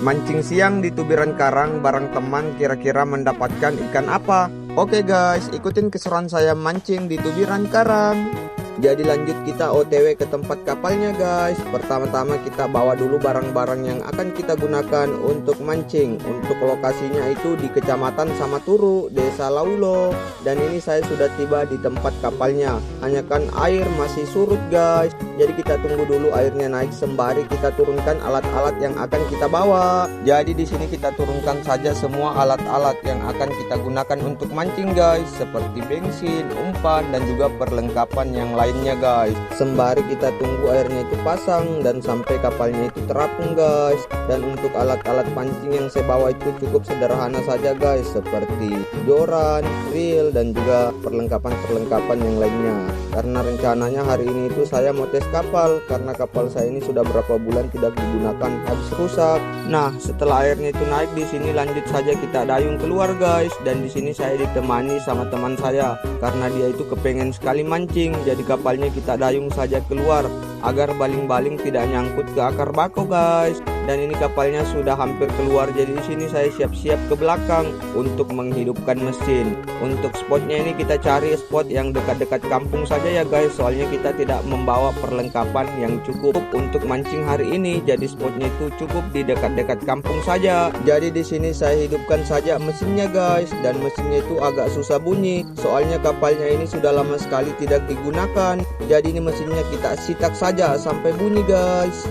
Mancing siang di tubiran karang bareng teman, kira-kira mendapatkan ikan apa? Oke guys, ikutin keseruan saya mancing di tubiran karang. Jadi lanjut kita OTW ke tempat kapalnya guys. Pertama-tama kita bawa dulu barang-barang yang akan kita gunakan untuk mancing. Untuk lokasinya itu di Kecamatan Samaturu, Desa Laulo. Dan ini saya sudah tiba di tempat kapalnya. Hanya kan air masih surut guys. Jadi kita tunggu dulu airnya naik sembari kita turunkan alat-alat yang akan kita bawa. Jadi di sini kita turunkan saja semua alat-alat yang akan kita gunakan untuk mancing guys, seperti bensin, umpan dan juga perlengkapan yang lainnya guys. Sembari kita tunggu airnya itu pasang dan sampai kapalnya itu terapung guys. Dan untuk alat-alat pancing yang saya bawa itu cukup sederhana saja guys, seperti joran, reel dan juga perlengkapan-perlengkapan yang lainnya. Karena rencananya hari ini itu saya mau tes kapal, karena kapal saya ini sudah berapa bulan tidak digunakan, habis rusak. Nah, setelah airnya itu naik, di sini lanjut saja kita dayung keluar guys. Dan di sini saya ditemani sama teman saya, karena dia itu kepengen sekali mancing. Jadi kapalnya kita dayung saja keluar agar baling-baling tidak nyangkut ke akar bako guys. Dan ini kapalnya sudah hampir keluar, jadi di sini saya siap-siap ke belakang untuk menghidupkan mesin. Untuk spotnya ini kita cari spot yang dekat-dekat kampung saja ya guys, soalnya kita tidak membawa perlengkapan yang cukup untuk mancing hari ini. Jadi spotnya itu cukup di dekat-dekat kampung saja. Jadi di sini saya hidupkan saja mesinnya guys, dan mesinnya itu agak susah bunyi, soalnya kapalnya ini sudah lama sekali tidak digunakan. Jadi ini mesinnya kita sitak saja sampai bunyi guys.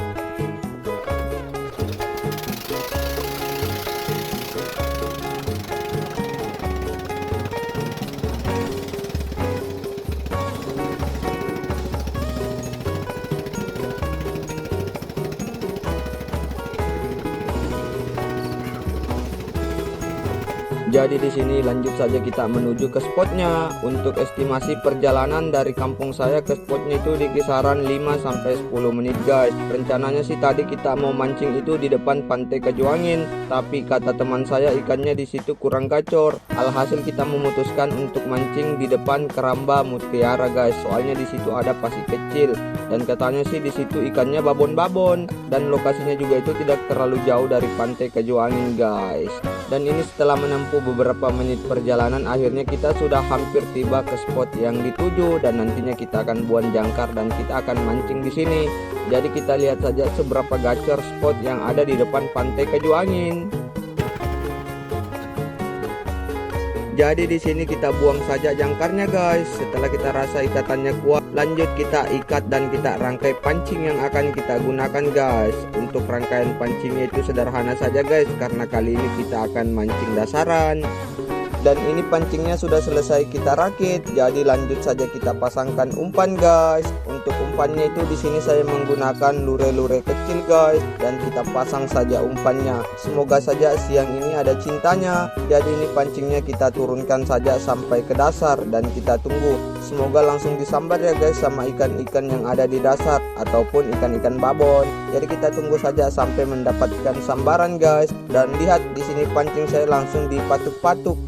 Jadi di sini lanjut saja kita menuju ke spotnya. Untuk estimasi perjalanan dari kampung saya ke spotnya itu di kisaran 5 sampai 10 menit guys. Rencananya sih tadi kita mau mancing itu di depan Pantai Kejuangin, tapi kata teman saya ikannya di situ kurang gacor. Alhasil kita memutuskan untuk mancing di depan Keramba Mutiara guys. Soalnya di situ ada pasir kecil dan katanya sih di situ ikannya babon-babon, dan lokasinya juga itu tidak terlalu jauh dari Pantai Kejuangin guys. Dan ini setelah menempuh beberapa menit perjalanan, akhirnya kita sudah hampir tiba ke spot yang dituju, dan nantinya kita akan buang jangkar dan kita akan mancing di sini. Jadi kita lihat saja seberapa gacor spot yang ada di depan Pantai Kejuangin. Jadi di sini kita buang saja jangkarnya guys. Setelah kita rasa ikatannya kuat, lanjut kita ikat dan kita rangkai pancing yang akan kita gunakan guys. Untuk rangkaian pancingnya itu sederhana saja guys, karena kali ini kita akan mancing dasaran. Dan ini pancingnya sudah selesai kita rakit, jadi lanjut saja kita pasangkan umpan guys. Untuk umpannya itu di sini saya menggunakan lure-lure kecil guys, dan kita pasang saja umpannya. Semoga saja siang ini ada cintanya. Jadi ini pancingnya kita turunkan saja sampai ke dasar dan kita tunggu. Semoga langsung disambar ya guys sama ikan-ikan yang ada di dasar ataupun ikan-ikan babon. Jadi kita tunggu saja sampai mendapatkan sambaran guys. Dan lihat di sini pancing saya langsung dipatuk-patuk.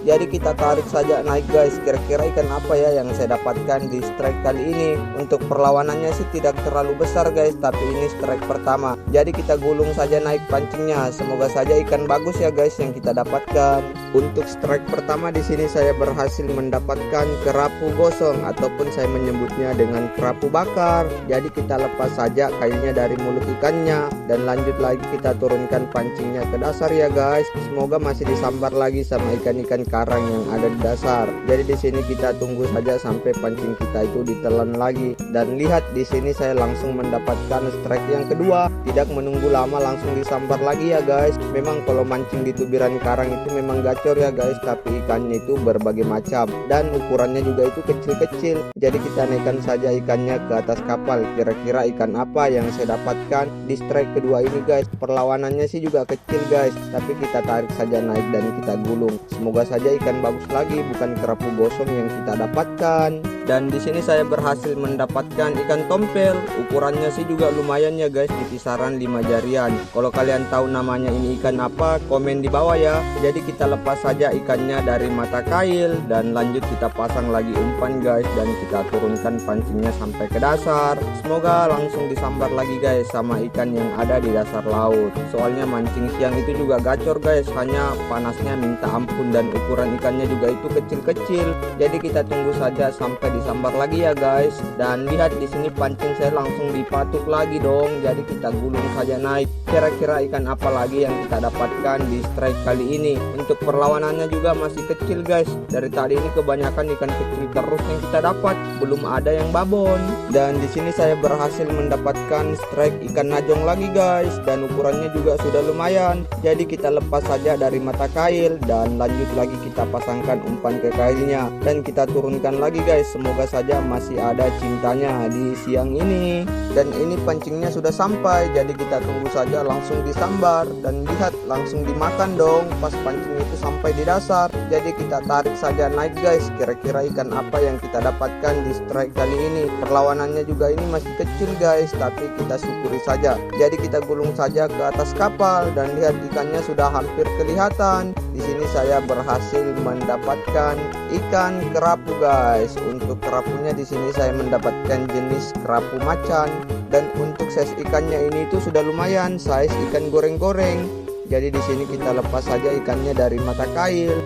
Jadi kita tarik saja naik guys. Kira-kira ikan apa ya yang saya dapatkan di strike kali ini. Untuk perlawanannya sih tidak terlalu besar guys, tapi ini strike pertama. Jadi kita gulung saja naik pancingnya. Semoga saja ikan bagus ya guys yang kita dapatkan. Untuk strike pertama di sini saya berhasil mendapatkan kerapu gosong, ataupun saya menyebutnya dengan kerapu bakar. Jadi kita lepas saja kailnya dari mulut ikannya dan lanjut lagi kita turunkan pancingnya ke dasar ya guys. Semoga masih disambar lagi sama ikan-ikan karang yang ada di dasar. Jadi di sini kita tunggu saja sampai pancing kita itu ditelan lagi. Dan lihat di sini saya langsung mendapatkan strike yang kedua. Tidak menunggu lama langsung disambar lagi ya guys. Memang kalau mancing di tubiran karang itu memang gacor ya guys, tapi ikannya itu berbagai macam dan ukurannya juga itu kecil-kecil. Jadi kita naikkan saja ikannya ke atas kapal. Kira-kira ikan apa yang saya dapatkan di strike kedua ini guys. Perlawanannya sih juga kecil guys, tapi kita tarik saja naik dan kita gulung. Semoga saja ikan bagus lagi, bukan kerapu gosong yang kita dapatkan. Dan di sini saya berhasil mendapatkan ikan tompel. Ukurannya sih juga lumayan ya guys, di kisaran 5 jarian. Kalau kalian tahu namanya ini ikan apa, komen di bawah ya. Jadi kita lepas saja ikannya dari mata kail dan lanjut kita pasang lagi umpan guys, dan kita turunkan pancingnya sampai ke dasar. Semoga langsung disambar lagi guys sama ikan yang ada di dasar laut. Soalnya mancing siang itu juga gacor guys, hanya panasnya minta ampun dan ukuran ikannya juga itu kecil-kecil. Jadi kita tunggu saja sampai disambar lagi ya guys. Dan lihat di sini pancing saya langsung dipatuk lagi dong. Jadi kita gulung saja naik. Kira-kira ikan apa lagi yang kita dapatkan di strike kali ini? Untuk perlawanannya juga masih kecil guys. Dari tadi ini kebanyakan ikan kecil terus yang kita dapat, belum ada yang babon. Dan di sini saya berhasil mendapatkan strike ikan najong lagi guys, dan ukurannya juga sudah lumayan. Jadi kita lepas saja dari mata kail dan lanjut lagi kita pasangkan umpan ke kailnya dan kita turunkan lagi guys. Semoga saja masih ada cintanya di siang ini. Dan ini pancingnya sudah sampai, jadi kita tunggu saja langsung disambar. Dan lihat langsung dimakan dong pas pancing itu sampai di dasar. Jadi kita tarik saja naik guys. Kira-kira ikan apa yang kita dapatkan di strike kali ini? Perlawanannya juga ini masih kecil guys, tapi kita syukuri saja. Jadi kita gulung saja ke atas kapal dan lihat ikannya sudah hampir kelihatan. Di sini saya berhasil mendapatkan ikan kerapu guys. Untuk kerapunya di sini saya mendapatkan jenis kerapu macan, dan untuk size ikannya ini itu sudah lumayan, size ikan goreng-goreng. Jadi di sini kita lepas saja ikannya dari mata kail.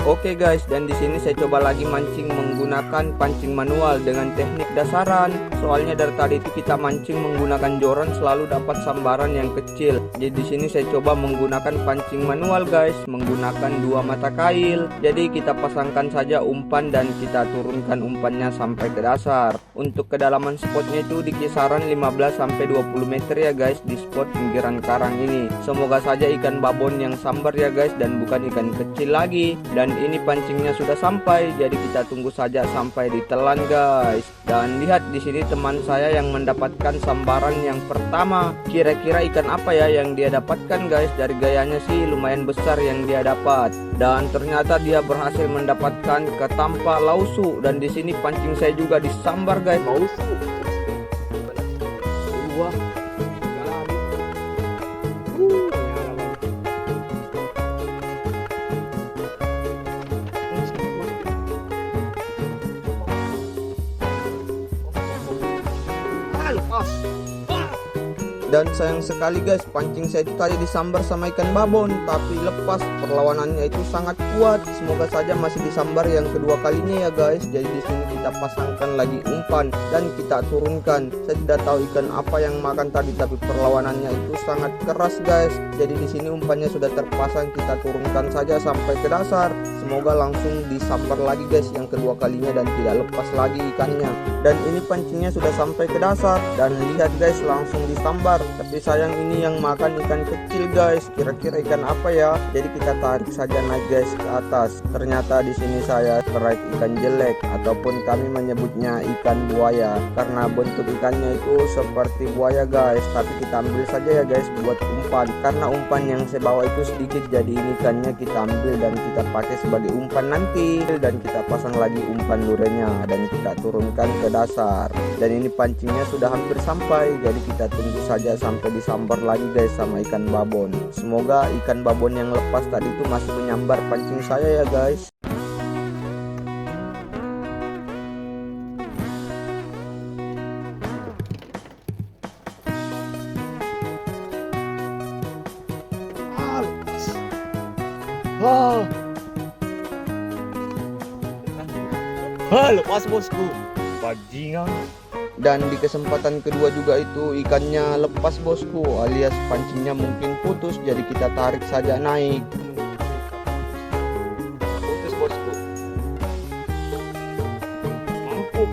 Oke guys, dan di sini saya coba lagi mancing menggunakan pancing manual dengan teknik dasaran. Soalnya dari tadi itu kita mancing menggunakan joran selalu dapat sambaran yang kecil. Jadi di sini saya coba menggunakan pancing manual guys, menggunakan 2 mata kail. Jadi kita pasangkan saja umpan dan kita turunkan umpannya sampai ke dasar. Untuk kedalaman spotnya itu di kisaran 15 sampai 20 meter ya guys, di spot pinggiran karang ini. Semoga saja ikan babon yang sambar ya guys, dan bukan ikan kecil lagi. Dan ini pancingnya sudah sampai, jadi kita tunggu saja sampai ditelan guys. Dan lihat di sini teman saya yang mendapatkan sambaran yang pertama. Kira-kira ikan apa ya yang dia dapatkan guys? Dari gayanya sih lumayan besar yang dia dapat. Dan ternyata dia berhasil mendapatkan ketampa lausu. Dan di sini pancing saya juga disambar guys. Lausu. Wah. Dan sayang sekali guys, pancing saya itu tadi disambar sama ikan babon, tapi lepas. Perlawanannya itu sangat kuat. Semoga saja masih disambar yang kedua kalinya ya guys. Jadi di sini kita pasangkan lagi umpan dan kita turunkan. Saya tidak tahu ikan apa yang makan tadi, tapi perlawanannya itu sangat keras guys. Jadi di sini umpannya sudah terpasang, kita turunkan saja sampai ke dasar. Semoga langsung disambar lagi guys yang kedua kalinya dan tidak lepas lagi ikannya. Dan ini pancingnya sudah sampai ke dasar dan lihat guys, langsung disambar. Tapi sayang ini yang makan ikan kecil guys. Kira-kira ikan apa ya? Jadi kita tarik saja naik guys ke atas. Ternyata di sini saya strike ikan jelek, ataupun kami menyebutnya ikan buaya, karena bentuk ikannya itu seperti buaya guys. Tapi kita ambil saja ya guys buat umpan, karena umpan yang saya bawa itu sedikit. Jadi ini ikannya kita ambil dan kita pakai sebagai umpan nanti. Dan kita pasang lagi umpan lurenya dan kita turunkan ke dasar. Dan ini pancingnya sudah hampir sampai, jadi kita tunggu saja sampai disambar lagi guys sama ikan babon. Semoga ikan babon yang lepas tadi itu masih menyambar pancing saya ya guys. Lepas bosku. Bajingan. Dan di kesempatan kedua juga itu ikannya lepas bosku, alias pancingnya mungkin putus, jadi kita tarik saja naik. Putus bosku. Mampuk.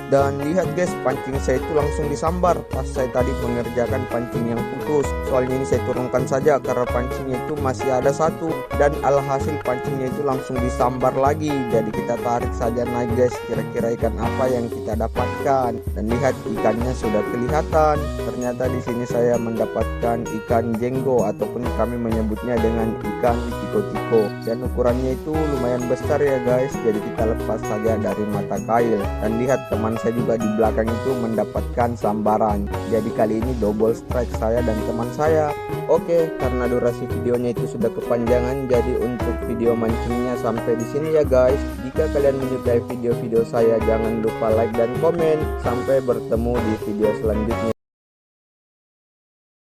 Dan lihat guys, pancing saya itu langsung disambar pas saya tadi mengerjakan pancing yang putus. Soalnya ini saya turunkan saja karena pancingnya itu masih ada satu, dan alhasil pancingnya itu langsung disambar lagi. Jadi kita tarik saja naik guys, kira-kira ikan apa yang kita dapatkan. Dan lihat, ikannya sudah kelihatan. Ternyata di sini saya mendapatkan ikan jenggo ataupun kami menyebutnya dengan ikan tiko-tiko. Dan ukurannya itu lumayan besar ya guys. Jadi kita lepas saja dari mata kail. Dan lihat, teman saya juga di belakang itu mendapatkan sambaran. Jadi kali ini double strike saya dan teman saya. Oke, karena durasi videonya itu sudah kepanjangan, jadi untuk video mancingnya sampai di sini ya guys. Jika kalian menyukai video-video saya, jangan lupa like dan komen. Sampai bertemu di video selanjutnya.